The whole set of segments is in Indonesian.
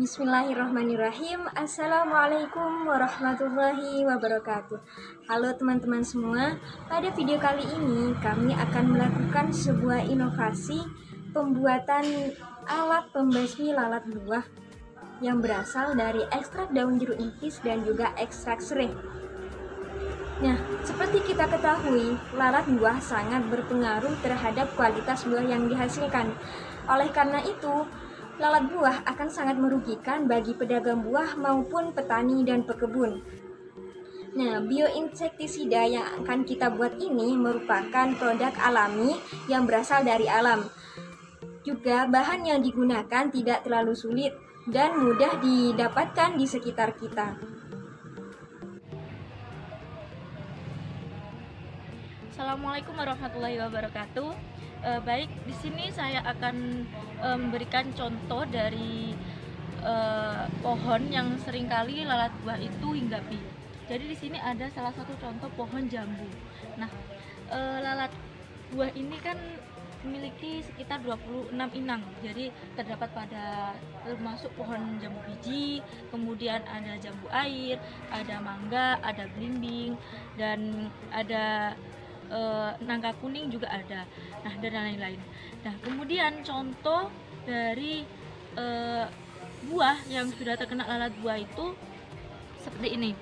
Bismillahirrahmanirrahim. Assalamualaikum warahmatullahi wabarakatuh. Halo teman-teman semua. Pada video kali ini kami akan melakukan sebuah inovasi pembuatan alat pembasmi lalat buah yang berasal dari ekstrak daun jeruk nipis dan juga ekstrak serai. Nah, seperti kita ketahui, lalat buah sangat berpengaruh terhadap kualitas buah yang dihasilkan. Oleh karena itu, lalat buah akan sangat merugikan bagi pedagang buah maupun petani dan pekebun. Nah, bioinsektisida yang akan kita buat ini merupakan produk alami yang berasal dari alam. Juga bahan yang digunakan tidak terlalu sulit dan mudah didapatkan di sekitar kita. Assalamualaikum warahmatullahi wabarakatuh. Baik, di sini saya akan memberikan contoh dari pohon yang seringkali lalat buah itu hinggapi. Jadi di sini ada salah satu contoh pohon jambu. Nah, lalat buah ini kan memiliki sekitar 26 inang. Jadi terdapat pada termasuk pohon jambu biji, kemudian ada jambu air, ada mangga, ada belimbing, dan ada nangka kuning juga ada. Nah, dan lain-lain. Nah, kemudian contoh dari buah yang sudah terkena lalat buah itu seperti ini.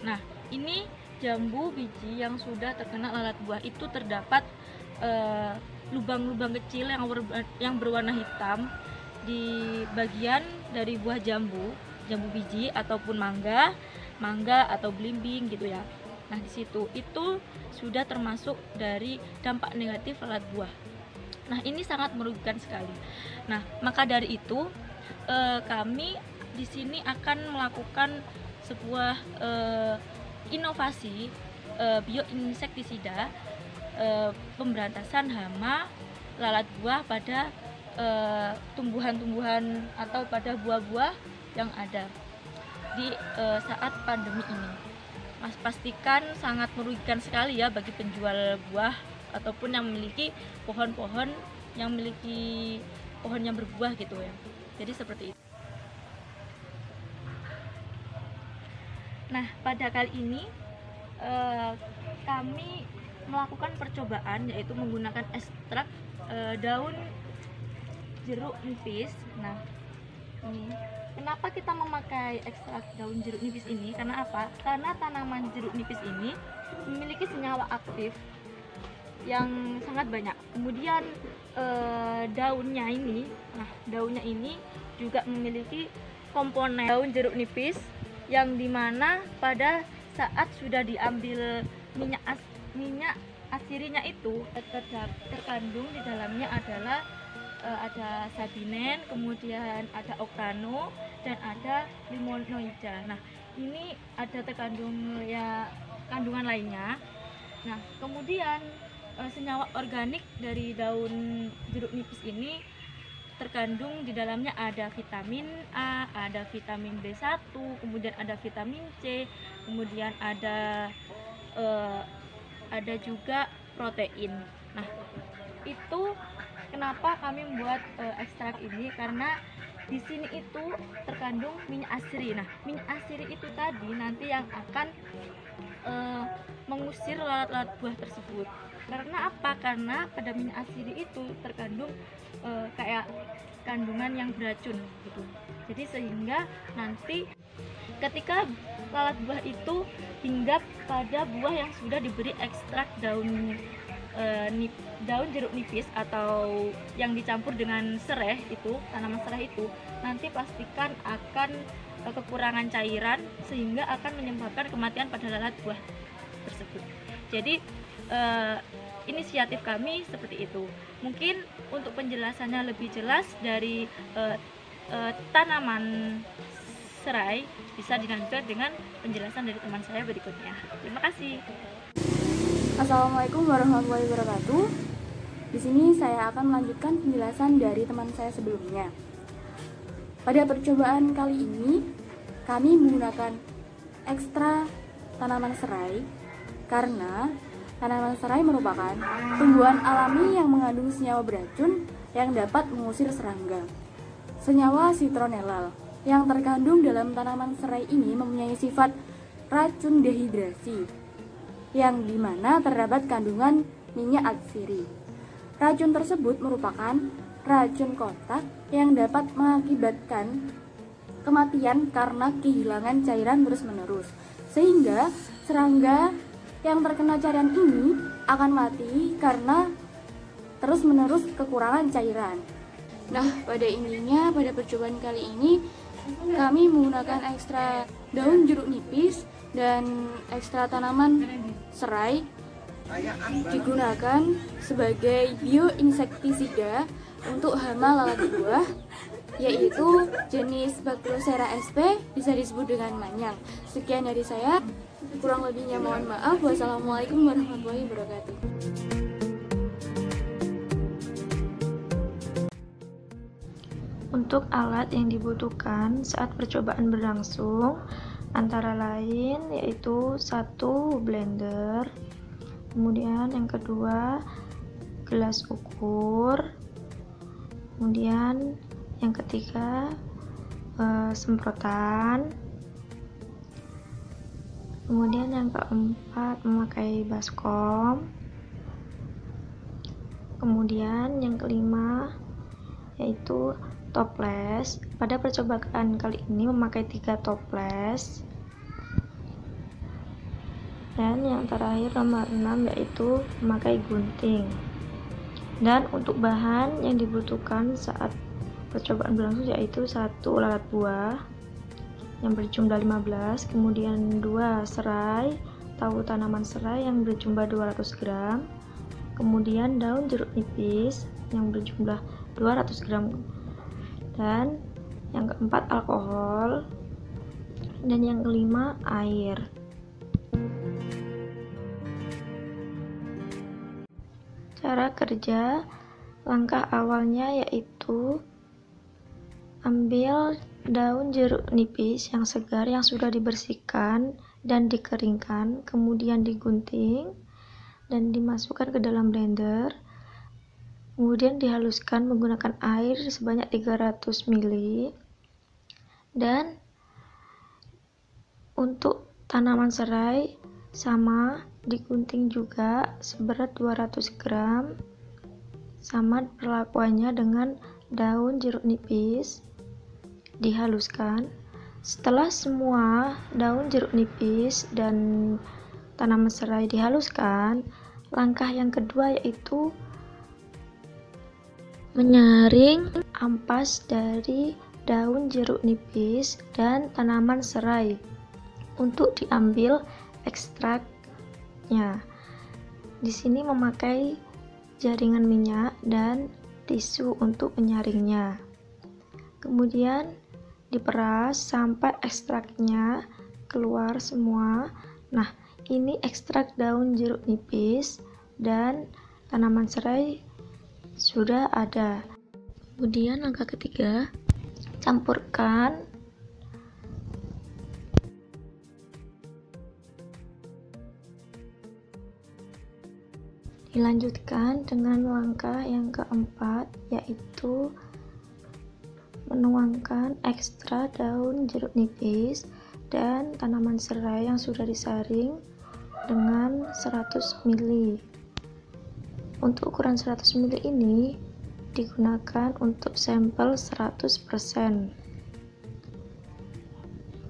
Nah, ini jambu biji yang sudah terkena lalat buah itu terdapat lubang-lubang kecil yang berwarna hitam di bagian dari buah jambu biji ataupun mangga atau belimbing gitu ya. Nah, di situ itu sudah termasuk dari dampak negatif lalat buah. Nah, ini sangat merugikan sekali. Nah, maka dari itu kami di sini akan melakukan sebuah inovasi bioinsektisida pemberantasan hama lalat buah pada tumbuhan-tumbuhan atau pada buah-buah yang ada di saat pandemi ini. Mas, pastikan sangat merugikan sekali ya bagi penjual buah ataupun yang memiliki pohon-pohon yang memiliki pohon yang berbuah gitu ya. Jadi seperti itu. Nah, pada kali ini kami melakukan percobaan yaitu menggunakan ekstrak daun jeruk nipis. Nah, ini kenapa kita memakai ekstrak daun jeruk nipis ini? Karena apa? Karena tanaman jeruk nipis ini memiliki senyawa aktif yang sangat banyak. Kemudian daunnya ini juga memiliki komponen daun jeruk nipis yang dimana pada saat sudah diambil minyak asirinya itu terkandung di dalamnya adalah ada sabinen, kemudian ada oktano, dan ada limonoida. Nah, ini ada kandungan lainnya. Nah, kemudian senyawa organik dari daun jeruk nipis ini terkandung di dalamnya ada vitamin A, ada vitamin B1, kemudian ada vitamin C, kemudian ada juga protein. Nah, itu kenapa kami membuat ekstrak ini, karena di sini itu terkandung minyak asiri. Nah, minyak asiri itu tadi nanti yang akan mengusir lalat-lalat buah tersebut. Karena apa? Karena pada minyak asiri itu terkandung kayak kandungan yang beracun gitu. Jadi sehingga nanti ketika lalat buah itu hinggap pada buah yang sudah diberi ekstrak daun jeruk nipis atau yang dicampur dengan serai itu, tanaman serai itu, nanti pastikan akan kekurangan cairan sehingga akan menyebabkan kematian pada lalat buah tersebut. Jadi inisiatif kami seperti itu. Mungkin untuk penjelasannya lebih jelas dari tanaman serai bisa dilanjutkan dengan penjelasan dari teman saya berikutnya. Terima kasih. Assalamualaikum warahmatullahi wabarakatuh. Di sini saya akan melanjutkan penjelasan dari teman saya sebelumnya. Pada percobaan kali ini, kami menggunakan ekstra tanaman serai karena tanaman serai merupakan tumbuhan alami yang mengandung senyawa beracun yang dapat mengusir serangga, senyawa citronellal. yang terkandung dalam tanaman serai ini mempunyai sifat racun dehidrasi, yang dimana terdapat kandungan minyak atsiri. Racun tersebut merupakan racun kontak yang dapat mengakibatkan kematian karena kehilangan cairan terus-menerus, sehingga serangga yang terkena cairan ini akan mati karena terus-menerus kekurangan cairan. Nah, pada intinya pada percobaan kali ini kami menggunakan ekstra daun jeruk nipis dan ekstra tanaman serai digunakan sebagai bioinsektisida untuk hama lalat buah, yaitu jenis Baclocera sp, bisa disebut dengan manyang. Sekian dari saya, kurang lebihnya mohon maaf. Wassalamualaikum warahmatullahi wabarakatuh. Untuk alat yang dibutuhkan saat percobaan berlangsung antara lain yaitu 1 blender, kemudian yang kedua gelas ukur, kemudian yang ketiga semprotan, kemudian yang keempat memakai baskom, kemudian yang kelima yaitu toples. Pada percobaan kali ini memakai 3 toples. Dan yang terakhir nomor 6 yaitu memakai gunting. Dan untuk bahan yang dibutuhkan saat percobaan berlangsung yaitu 1 lalat buah yang berjumlah 15, kemudian 2 serai, tahu tanaman serai yang berjumlah 200 gram, kemudian daun jeruk nipis yang berjumlah 200 gram, dan yang keempat alkohol, dan yang kelima air. Cara kerja, langkah awalnya yaitu ambil daun jeruk nipis yang segar yang sudah dibersihkan dan dikeringkan, kemudian digunting dan dimasukkan ke dalam blender. Kemudian dihaluskan menggunakan air sebanyak 300 ml. Dan untuk tanaman serai sama, digunting juga seberat 200 gram. Sama perlakuannya dengan daun jeruk nipis, dihaluskan. Setelah semua daun jeruk nipis dan tanaman serai dihaluskan, langkah yang kedua yaitu menyaring ampas dari daun jeruk nipis dan tanaman serai untuk diambil ekstraknya. Di sini memakai jaringan minyak dan tisu untuk menyaringnya. Kemudian diperas sampai ekstraknya keluar semua. Nah, ini ekstrak daun jeruk nipis dan tanaman serai sudah ada. Kemudian langkah ketiga, campurkan dilanjutkan dengan langkah yang keempat, yaitu menuangkan ekstra daun jeruk nipis dan tanaman serai yang sudah disaring dengan 100 ml. Untuk ukuran 100 ml ini digunakan untuk sampel 100%.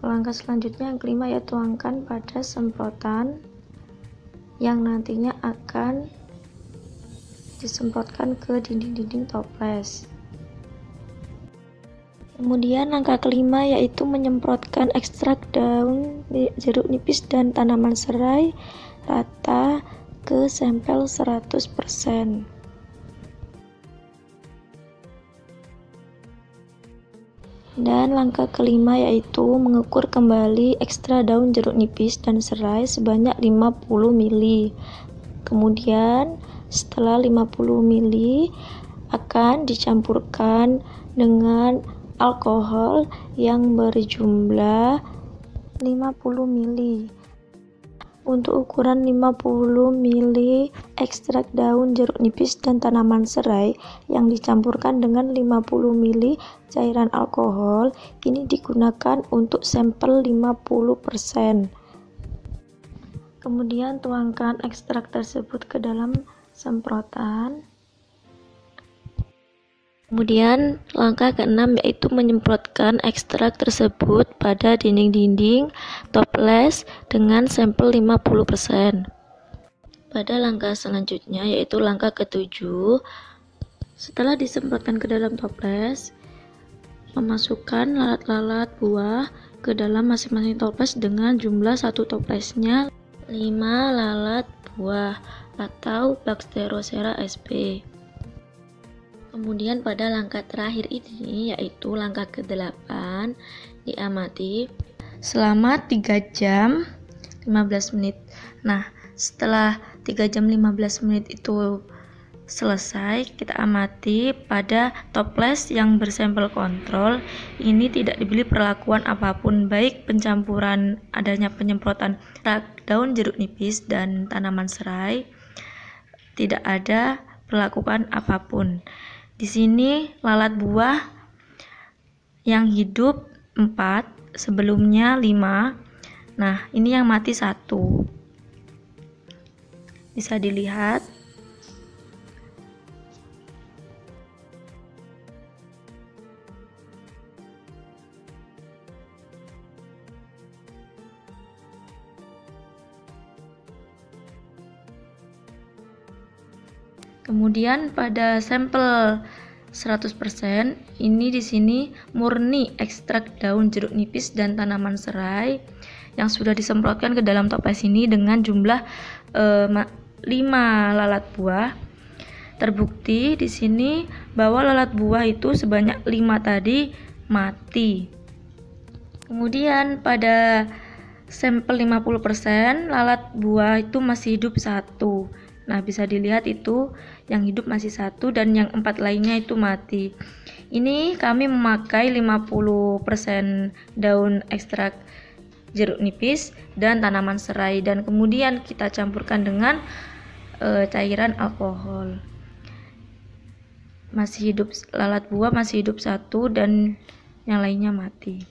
Langkah selanjutnya yang kelima yaitu tuangkan pada semprotan yang nantinya akan disemprotkan ke dinding-dinding toples. Kemudian langkah kelima yaitu menyemprotkan ekstrak daun jeruk nipis dan tanaman serai rata ke sampel 100%. Dan langkah kelima yaitu mengukur kembali ekstra daun jeruk nipis dan serai sebanyak 50 ml. Kemudian setelah 50 ml akan dicampurkan dengan alkohol yang berjumlah 50 ml. Untuk ukuran 50 ml ekstrak daun jeruk nipis dan tanaman serai yang dicampurkan dengan 50 ml cairan alkohol, ini digunakan untuk sampel 50%. Kemudian tuangkan ekstrak tersebut ke dalam semprotan. Kemudian langkah ke-6 yaitu menyemprotkan ekstrak tersebut pada dinding-dinding toples dengan sampel 50%. Pada langkah selanjutnya yaitu langkah ke-7, setelah disemprotkan ke dalam toples, memasukkan lalat-lalat buah ke dalam masing-masing toples dengan jumlah satu toplesnya 5 lalat buah atau Bacterocera sp. Kemudian pada langkah terakhir ini yaitu langkah ke-8, diamati selama 3 jam 15 menit. Nah, setelah 3 jam 15 menit itu selesai, kita amati pada toples yang bersampel kontrol ini tidak diberi perlakuan apapun, baik pencampuran adanya penyemprotan daun jeruk nipis dan tanaman serai, tidak ada perlakuan apapun. Di sini lalat buah yang hidup 4, sebelumnya 5. Nah, ini yang mati 1. Bisa dilihat. Kemudian pada sampel 100% ini di sini murni ekstrak daun jeruk nipis dan tanaman serai yang sudah disemprotkan ke dalam toples ini dengan jumlah 5 lalat buah. Terbukti di sini bahwa lalat buah itu sebanyak 5 tadi mati. Kemudian pada sampel 50% lalat buah itu masih hidup 1. Nah, bisa dilihat itu yang hidup masih 1 dan yang 4 lainnya itu mati. Ini kami memakai 50% daun ekstrak jeruk nipis dan tanaman serai, dan kemudian kita campurkan dengan cairan alkohol. Masih hidup lalat buah masih hidup 1 dan yang lainnya mati.